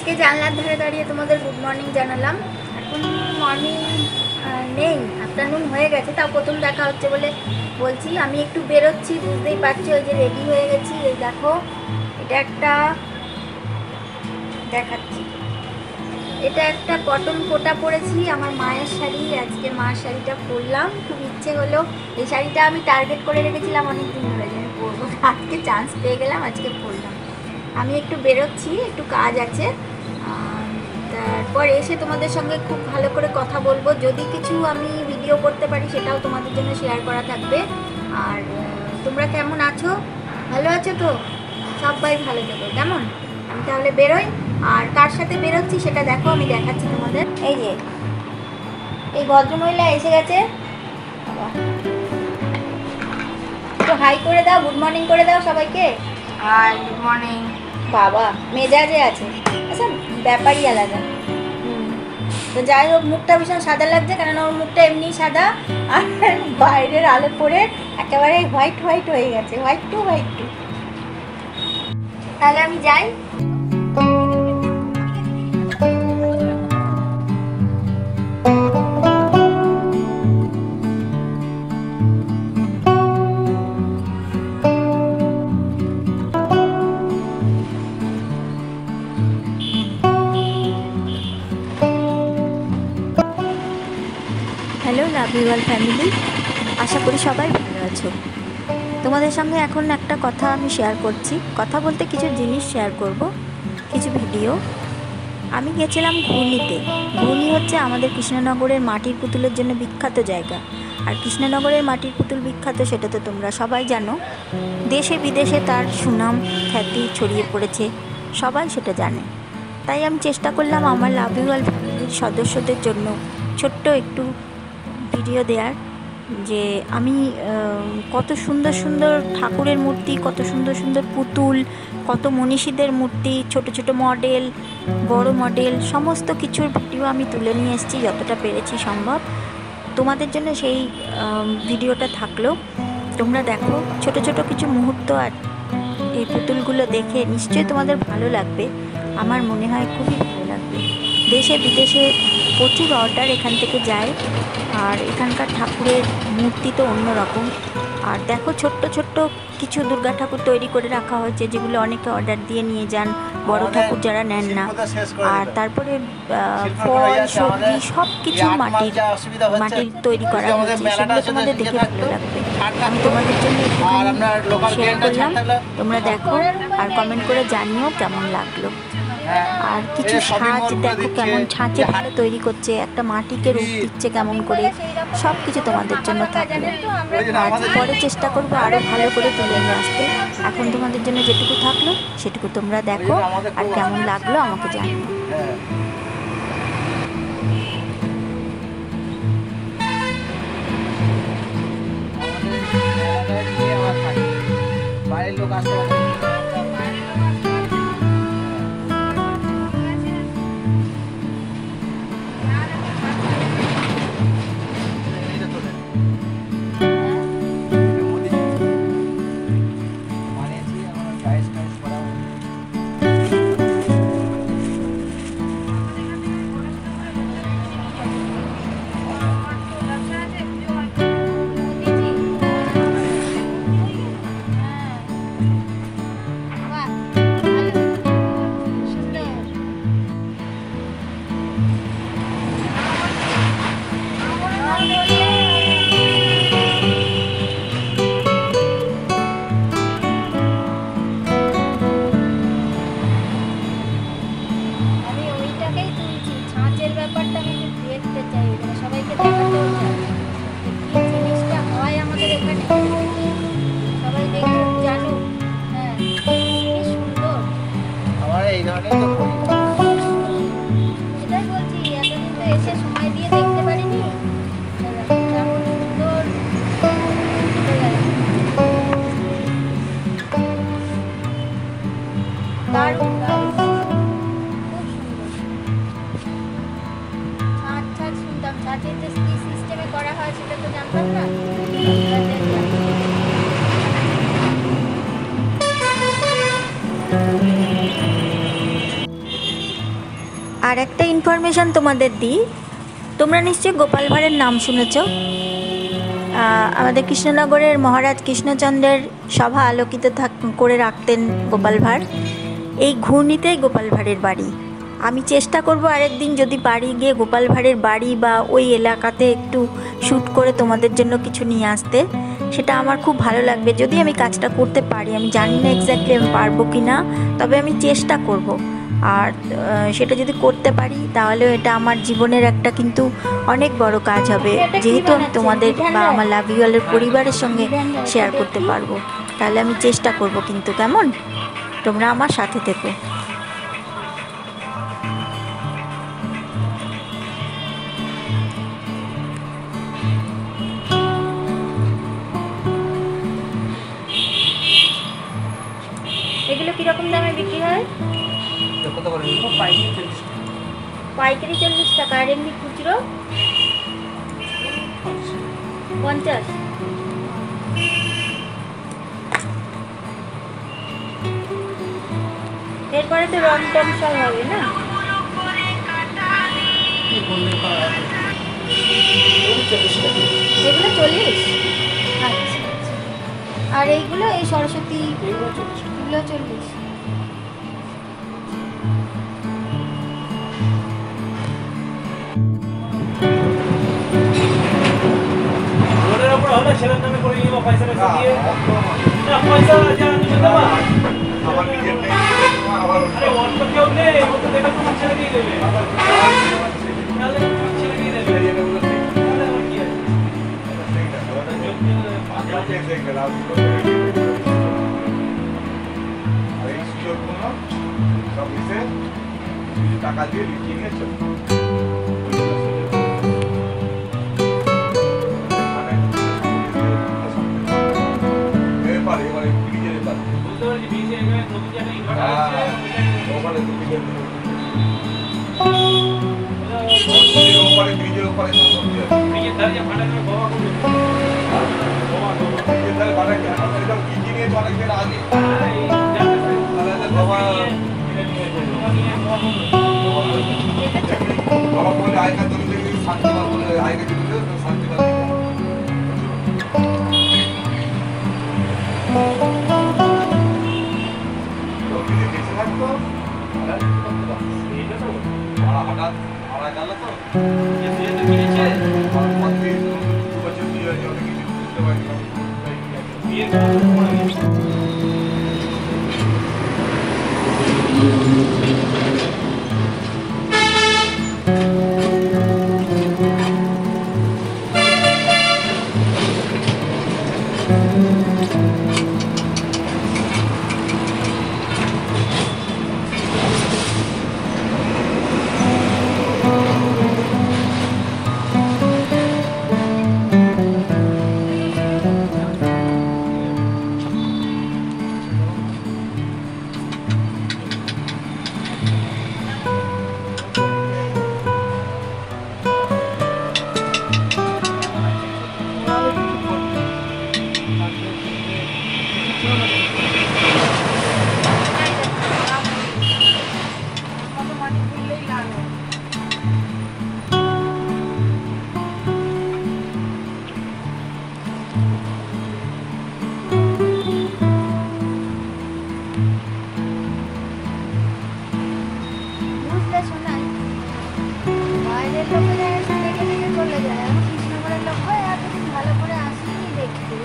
আজকে জানলার ধারে দাঁড়িয়ে তোমাদের গুড মর্নিং জানালাম। এখন মর্নিং নেই, আফটারনুন হয়ে গেছে, তাও প্রথম দেখা হচ্ছে বলে বলছি। আমি একটু বেরোচ্ছি, বুঝতেই পারছি। ওই যে রেডি হয়ে গেছি, এই দেখো এটা একটা দেখাচ্ছি, এটা একটা কটন কোটা পরেছি, আমার মায়ের শাড়ি। আজকে মার শাড়িটা পরলাম, খুব ইচ্ছে হলো। এই শাড়িটা আমি টার্গেট করে রেখেছিলাম অনেক দিন ধরে যে আমি পরবো, আজকে চান্স পেয়ে গেলাম, আজকে পরলাম। আমি একটু বেরোচ্ছি, একটু কাজ আছে, তারপর এসে তোমাদের সঙ্গে খুব ভালো করে কথা বলবো। যদি কিছু আমি ভিডিও করতে পারি সেটাও তোমাদের জন্য শেয়ার করা থাকবে। আর তোমরা কেমন আছো? ভালো আছো তো? সবাই ভালো থেকো, কেমন? আমি তাহলে বেরোই। আর কার সাথে বেরোচ্ছি সেটা দেখো, আমি দেখাচ্ছি তোমাদের। এই যে এই ভদ্রমহিলা এসে গেছে, একটু হাই করে দাও, গুড মর্নিং করে দাও সবাইকে। Hi, good morning. বাবা মেজাজে আছে, আচ্ছা ব্যাপারই আলাদা। তো যাই হোক, মুখটা ভীষণ সাদা লাগছে, কেননা ওর মুখটা এমনি সাদা, আর বাইরের আলো পরে একেবারে হোয়াইট হোয়াইট হয়ে গেছে, হোয়াইট টু হোয়াইট টু। তাহলে আমি যাই। Hello love you all family, আশা করি সবাই ভালো আছো। তোমাদের সঙ্গে এখন একটা কথা আমি শেয়ার করছি, কথা বলতে কিছু জিনিস শেয়ার করব, কিছু ভিডিও। আমি গেছিলাম ঘূর্ণিতে। ঘূর্ণি হচ্ছে আমাদের কৃষ্ণনগরের মাটির পুতুলের জন্য বিখ্যাত জায়গা। আর কৃষ্ণনগরের মাটির পুতুল বিখ্যাত সেটা তো তোমরা সবাই জানো, দেশে বিদেশে তার সুনাম খ্যাতি ছড়িয়ে পড়েছে, সবাই সেটা জানে। তাই আমি চেষ্টা করলাম আমার লাভ ইউ অল ফ্যামিলির সদস্যদের জন্য ছোট্ট একটু ভিডিও দেওয়ার, যে আমি কত সুন্দর সুন্দর ঠাকুরের মূর্তি, কত সুন্দর সুন্দর পুতুল, কত মনীষীদের মূর্তি, ছোট ছোট মডেল, বড় মডেল, সমস্ত কিছুর ভিডিও আমি তুলে নিয়ে এসেছি যতটা পেরেছি সম্ভব। তোমাদের জন্য সেই ভিডিওটা থাকলো, তোমরা দেখো। ছোট ছোট কিছু মুহূর্ত, আর এই পুতুলগুলো দেখে নিশ্চয়ই তোমাদের ভালো লাগবে, আমার মনে হয় খুবই ভালো লাগবে। দেশে বিদেশে প্রচুর অর্ডার এখান থেকে যায়, আর এখানকার ঠাকুরের মূর্তি তো অন্যরকম। আর দেখো ছোট্ট ছোট্ট কিছু দুর্গা ঠাকুর তৈরি করে রাখা হয়েছে, যেগুলো অনেকে অর্ডার দিয়ে নিয়ে যান, বড় ঠাকুর যারা নেন না। আর তারপরে ফল সবজি সব কিছু মাটির তৈরি করা হয়েছে, সেগুলো তোমাদের দেখে ভালো লাগবে। আমি তোমাদের জন্য শেয়ার করলাম, তোমরা দেখো আর কমেন্ট করে জানিও কেমন লাগলো। আর কিছু ছাঁচ দেখো কেমন ছাঁচে ভালো তৈরি করছে, একটা মাটিকে রূপ দিচ্ছে কেমন করে, সব কিছু তোমাদের জন্য থাকবে। আর পরে চেষ্টা করবো আরও ভালো করে তুলে নিয়ে আসতে। এখন তোমাদের জন্য যেটুকু থাকলো সেটুকু তোমরা দেখো, আর কেমন লাগলো আমাকে জানিও। বাইরের লোক আসতে পারে। এটাই বলছি, এতদিন তো এসে সময় দিয়ে দেখতে পারিনি, কেমন সুন্দর দারুণ দারুণ, খুব সুন্দর। ছাঁচ ছাঁচ শুনতাম, ছাঁচের যে কি সিস্টেমে করা হয় সেটা তো জানতাম না। ইনফরমেশান তোমাদের দিই। তোমরা নিশ্চয়ই গোপাল ভাঁড়ের নাম শুনেছ। আমাদের কৃষ্ণনগরের মহারাজ কৃষ্ণচন্দ্রের সভা আলোকিত করে রাখতেন গোপাল ভাঁড়। এই ঘূর্ণিতেই গোপাল ভাঁড়ের বাড়ি। আমি চেষ্টা করব আরেকদিন যদি বাড়ি গিয়ে গোপাল ভাঁড়ের বাড়ি বা ওই এলাকাতে একটু শ্যুট করে তোমাদের জন্য কিছু নিয়ে আসতে। সেটা আমার খুব ভালো লাগবে যদি আমি কাজটা করতে পারি। আমি জানি না এক্স্যাক্টলি আমি পারবো কি না, তবে আমি চেষ্টা করব। আর সেটা যদি করতে পারি তাহলে এটা আমার জীবনের একটা কিন্তু অনেক বড় কাজ হবে, যেহেতু আমি তোমাদের বা আমার লাভ ইউ অলের পরিবারের সঙ্গে শেয়ার করতে পারবো। তাহলে আমি চেষ্টা করব কিন্তু, কেমন? তোমরা আমার সাথে থেকো। এগুলো কীরকম দামে বিক্রি হয়? পাইকারি 40 টাকা, আর এমনি খুচরো 50। এরপরে তো রং টং সব হবে না? এগুলো 40। আচ্ছা, আর এইগুলো এই সরস্বতী এগুলো 40। ছেলের নামে করে নিয়ে পয়সাটা দিয়ে না, পয়সা যা তুমি দেবা আমার নিজের নেই। আরে অন্য কেউ নেই, ও তো দেখে তোমার ছেলে দিয়ে দেবে। তাহলে তোমার ছেলে দিয়ে দেবে। তাহলে আমার কি আছে? টাকা দিয়ে লিখিয়ে নিয়েছো। বুঝতে পারছি, বিশ এখানে নতুন জায়গায় ইনভার্টার আছে, ওখানে ব্রিজের উপরে ব্রিজের ধারে যে ভাড়া করে বাবা করবে। বাবা ব্রিজের ধারে ভাড়া কি একদম কিনে নিয়েছো অনেকদিন আগে। এই জায়গা তাহলে বাবা বাবা বলে আয়কা তুমি দেখি শান্তিবার বলে আয়কা দিতে শান্তিবার হঠাৎ মারা গেল তো কিনেছে দু বছর দিয়ে অনেক কিছু বুঝতে পারিনি। বিয়ে করে গেছে। বুঝলে শোনাই, বাইরের লোকেরা এসে দেখে দেখে চলে যায়। আমি কৃষ্ণনগরের লোক হয়ে এতদিন ভালো করে আসিনি দেখতে।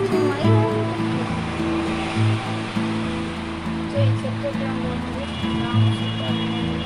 সময়ই হয়নি। সেই চট্টগ্রাম মন্দির, রাম সীতা মন্দির,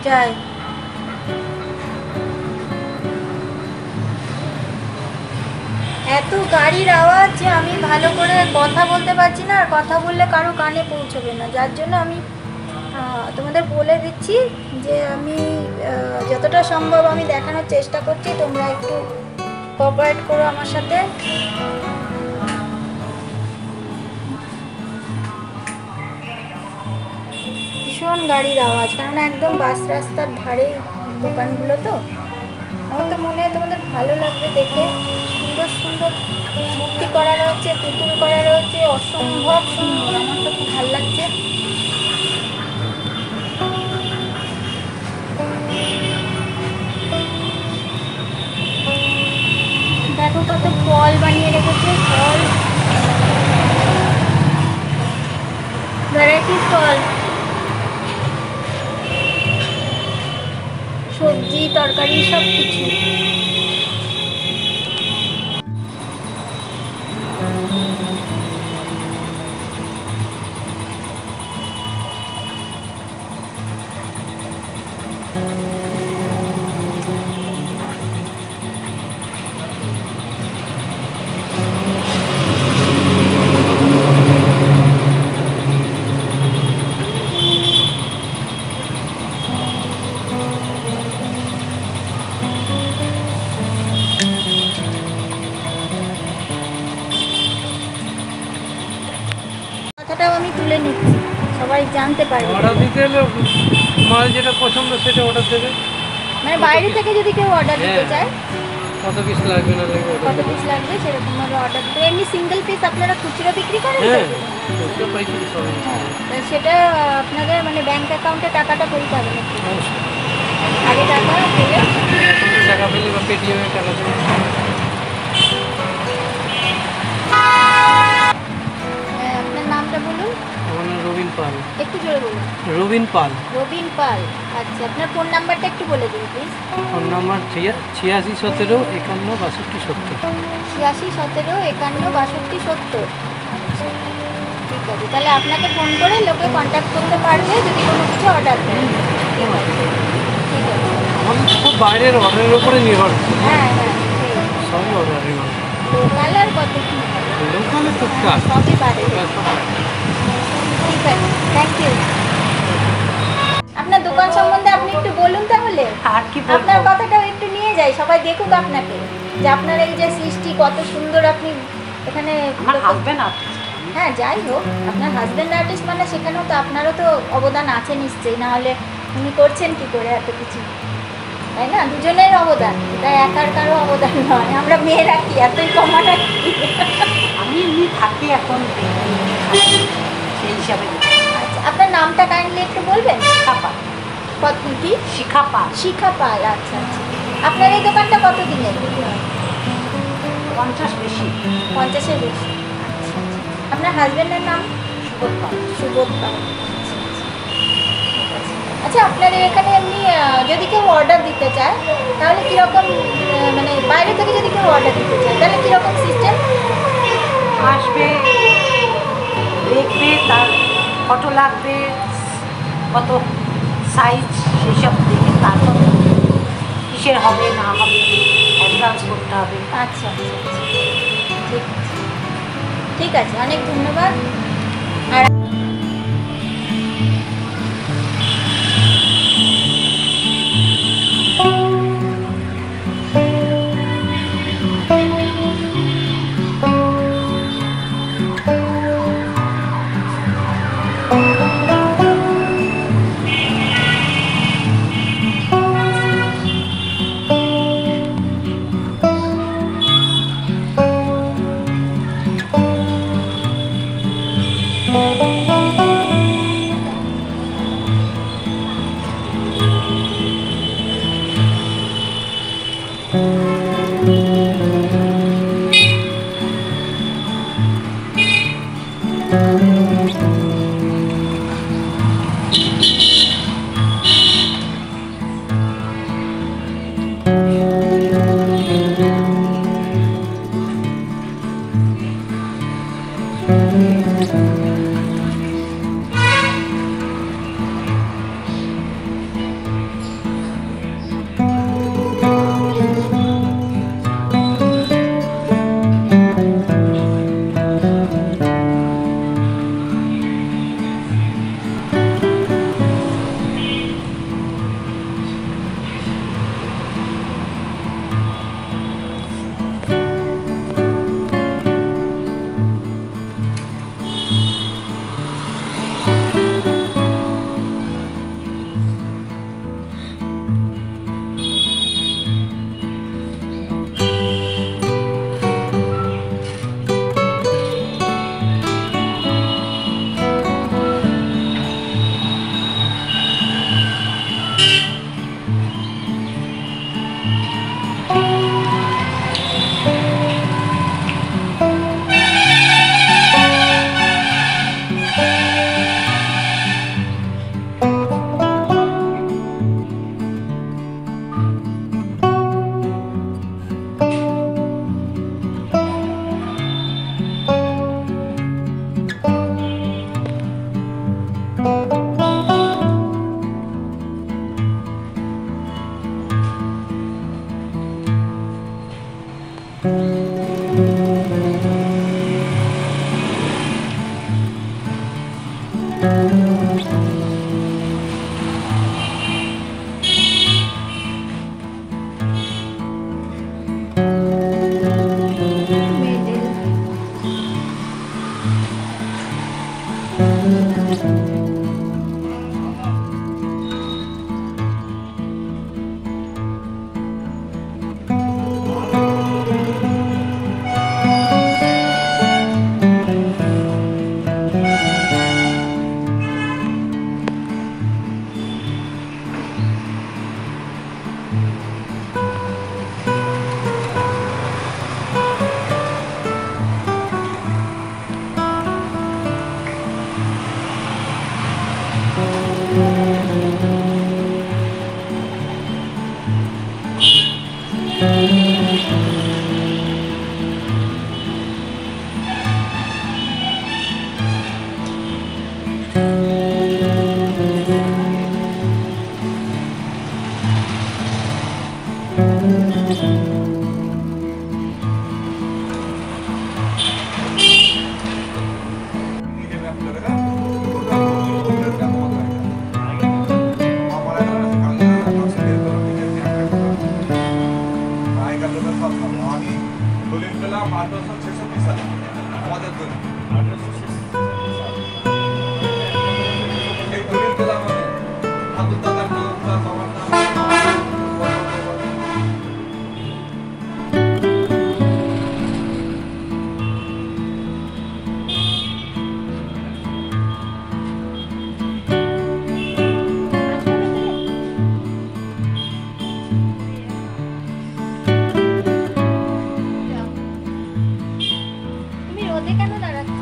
যাই। এত গাড়ির আওয়াজ যে আমি ভালো করে কথা বলতে পারছি না, আর কথা বললে কারো কানে পৌঁছবে না, যার জন্য আমি তোমাদের বলে দিচ্ছি যে আমি যতটা সম্ভব আমি দেখানোর চেষ্টা করছি, তোমরা একটু কোঅপারেট করো আমার সাথে। ভীষণ গাড়ির আওয়াজ, কেননা একদম বাস রাস্তার ধারে দোকানগুলো তো। আমার তো মনে হয় তোমাদের ভালো লাগবে দেখে। সুন্দর সুন্দর মূর্তি করা রয়েছে, পুতুল করা রয়েছে, অসম্ভব সুন্দর। আমার তো খুব ভালো লাগছে। দেখো কত ফল বানিয়ে রেখেছে, ফল, ভ্যারাইটি ফল, সবজি তরকারি সব কিছু। কথাটাও আমি তুলে নিচ্ছি, সবাই জানতে পারবে। অর্ডার দিতে হলে মাল যেটা পছন্দ সেটা অর্ডার দেবে। মানে বাইরে থেকে যদি কেউ অর্ডার দিতে চায়, কত পিস লাগবে না লাগবে কত পিস লাগবে সেরকম ভাবে অর্ডার দেবে। এমনি সিঙ্গেল পিস আপনারা খুচরো বিক্রি করেন? হ্যাঁ, তো? খুচরো পাইকারি সবই। হ্যাঁ, তো সেটা আপনাদের মানে ব্যাংক অ্যাকাউন্টে টাকাটা বলতে হবে নাকি? অবশ্যই। আগে টাকা পেলে অ্যাকাউন্টে টাকা পেলে বা পেটিএমে টাকা পেলে। আপনার নামটা বলুন। আমার নাম রবিন পাল। একটু জোরে বলুন। রবিন পাল। রবিন পাল। আচ্ছা, আপনার ফোন নাম্বারটা একটু বলে দিন প্লিজ। Phone number 86 17 51 62 70। 86 17 51 62 70। আচ্ছা, ঠিক আছে। তাহলে আপনাকে ফোন করে লোকে কন্ট্যাক্ট করতে পারবে যদি কোনো কিছু অর্ডার দেয়। ঠিক আছে, ঠিক আছে। আমাদের খুব বাইরের অর্ডারের উপরে নির্ভর করে। হ্যাঁ হ্যাঁ, ঠিক আছে। সবই অর্ডার নির্ভর করে। লোকাল আর কত কি লোকালে টুকটাক। সবই পারে। ঠিক আছে, থ্যাংক ইউ। আপনার দোকান সম্বন্ধে আপনি একটু বলুন তাহলে। আর কি আপনার বলবো? কথাটাও একটু নিয়ে যাই, সবাই দেখুক আপনাকে, যে আপনার এই যে সৃষ্টি কত সুন্দর। আপনি এখানে আমার হাজবেন্ড আছে। হ্যাঁ, যাই হোক, আপনার হাজবেন্ড আর্টিস্ট মানে সেখানেও তো আপনারও তো অবদান আছে নিশ্চয়ই, না হলে উনি করছেন কি করে এত কিছু, তাই না? দুজনের অবদান, এটা একার কারো অবদান নয়। আমরা মেয়েরা কি এতই কমাটা কি? আমি এমনি থাকি এখন, সেই হিসাবে আচ্ছা, আপনার নামটা কাইন্ডলি একটু বলবেন? শিখা পাল। কত কি? শিখা পাল। শিখা পাল। আচ্ছা আচ্ছা। আপনার এই দোকানটা কত দিনের? 50 বেশি। 50-এর বেশি। আচ্ছা আচ্ছা। আপনার হাজবেন্ডের নাম? সুবোধ পাল। সুবোধ পাল। আচ্ছা, আপনাদের এখানে এমনি যদি কেউ অর্ডার দিতে চায় তাহলে কীরকম, মানে বাইরে থেকে যদি কেউ অর্ডার দিতে চায় তাহলে কীরকম সিস্টেম? আসবে, দেখবে, তার ফটো লাগবে, কত সাইজ সেসব দেখে তারপর কিসের হবে না হবে অ্যাডভান্স করতে হবে। আচ্ছা আচ্ছা আচ্ছা, ঠিক আছে, ঠিক আছে, অনেক ধন্যবাদ। আর তুমি রোদে কেন দাঁড়াচ্ছ?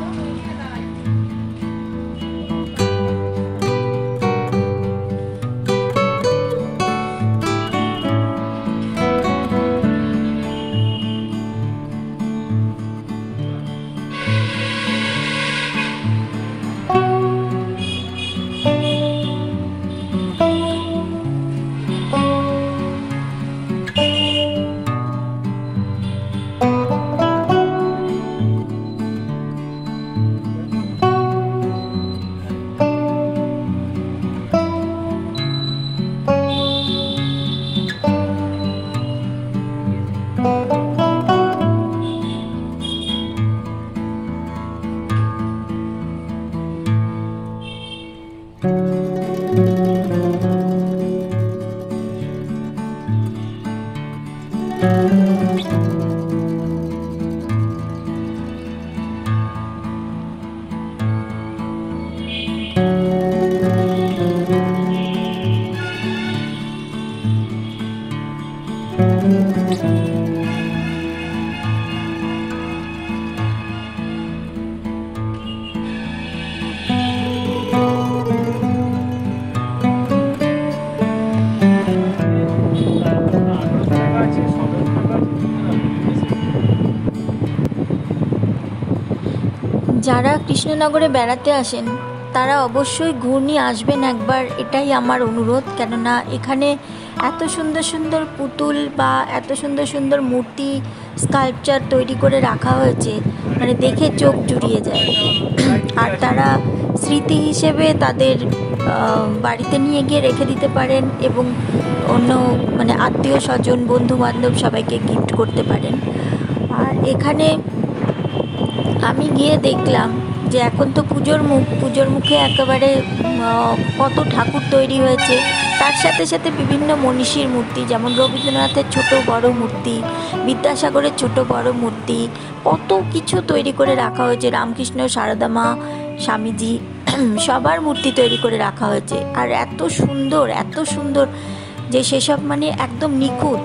যারা কৃষ্ণনগরে বেড়াতে আসেন তারা অবশ্যই ঘূর্ণি আসবেন একবার, এটাই আমার অনুরোধ। কেননা এখানে এত সুন্দর সুন্দর পুতুল বা এত সুন্দর সুন্দর মূর্তি স্কাল্পচার তৈরি করে রাখা হয়েছে, মানে দেখে চোখ জুড়িয়ে যায়। আর তারা স্মৃতি হিসেবে তাদের বাড়িতে নিয়ে গিয়ে রেখে দিতে পারেন এবং অন্য মানে আত্মীয় স্বজন বন্ধু বান্ধব সবাইকে গিফট করতে পারেন। আর এখানে আমি গিয়ে দেখলাম যে এখন তো পুজোর মুখে একেবারে কত ঠাকুর তৈরি হয়েছে, তার সাথে সাথে বিভিন্ন মনীষীর মূর্তি, যেমন রবীন্দ্রনাথের ছোট বড় মূর্তি, বিদ্যাসাগরের ছোট বড় মূর্তি, কত কিছু তৈরি করে রাখা হয়েছে। রামকৃষ্ণ, সারদা মা, স্বামীজি সবার মূর্তি তৈরি করে রাখা হয়েছে। আর এত সুন্দর যে সেসব মানে একদম নিখুঁত।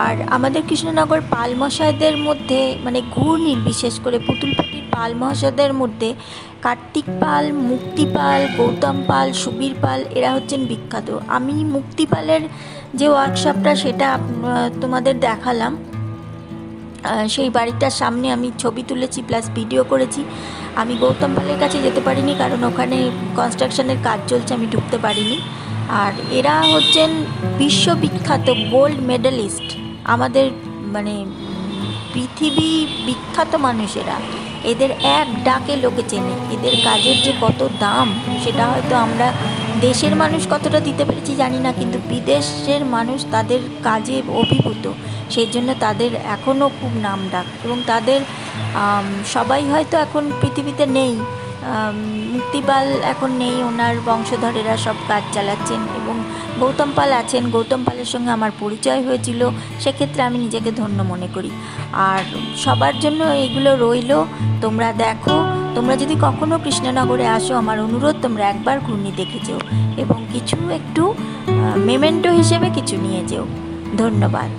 আর আমাদের কৃষ্ণনগর পাল মশাইদের মধ্যে মানে ঘূর্ণির বিশেষ করে পুতুলপাটির পাল মহাশয়দের মধ্যে কার্তিক পাল, মুক্তি পাল, গৌতম পাল, সুবীর পাল এরা হচ্ছেন বিখ্যাত। আমি মুক্তি পালের যে ওয়ার্কশপটা সেটা তোমাদের দেখালাম, সেই বাড়িটার সামনে আমি ছবি তুলেছি প্লাস ভিডিও করেছি। আমি গৌতম পালের কাছে যেতে পারিনি কারণ ওখানে কনস্ট্রাকশনের কাজ চলছে, আমি ঢুকতে পারিনি। আর এরা হচ্ছেন বিশ্ববিখ্যাত গোল্ড মেডেলিস্ট, আমাদের মানে পৃথিবী বিখ্যাত মানুষেরা। এদের এক ডাকে লোকে চেনে, এদের কাজের যে কত দাম সেটা হয়তো আমরা দেশের মানুষ কতটা দিতে পেরেছি জানি না, কিন্তু বিদেশের মানুষ তাদের কাজে অভিভূত, সেই জন্য তাদের এখনও খুব নাম ডাক। এবং তাদের সবাই হয়তো এখন পৃথিবীতে নেই, মুক্তিপাল এখন নেই, ওনার বংশধরেরা সব কাজ চালাচ্ছেন এবং গৌতম পাল আছেন। গৌতম পালের সঙ্গে আমার পরিচয় হয়েছিল, সেক্ষেত্রে আমি নিজেকে ধন্য মনে করি। আর সবার জন্য এইগুলো রইল, তোমরা দেখো। তোমরা যদি কখনো কৃষ্ণনগরে আসো, আমার অনুরোধ তোমরা একবার ঘূর্ণি দেখে যেও এবং কিছু একটু মেমেন্টো হিসেবে কিছু নিয়ে যেও। ধন্যবাদ।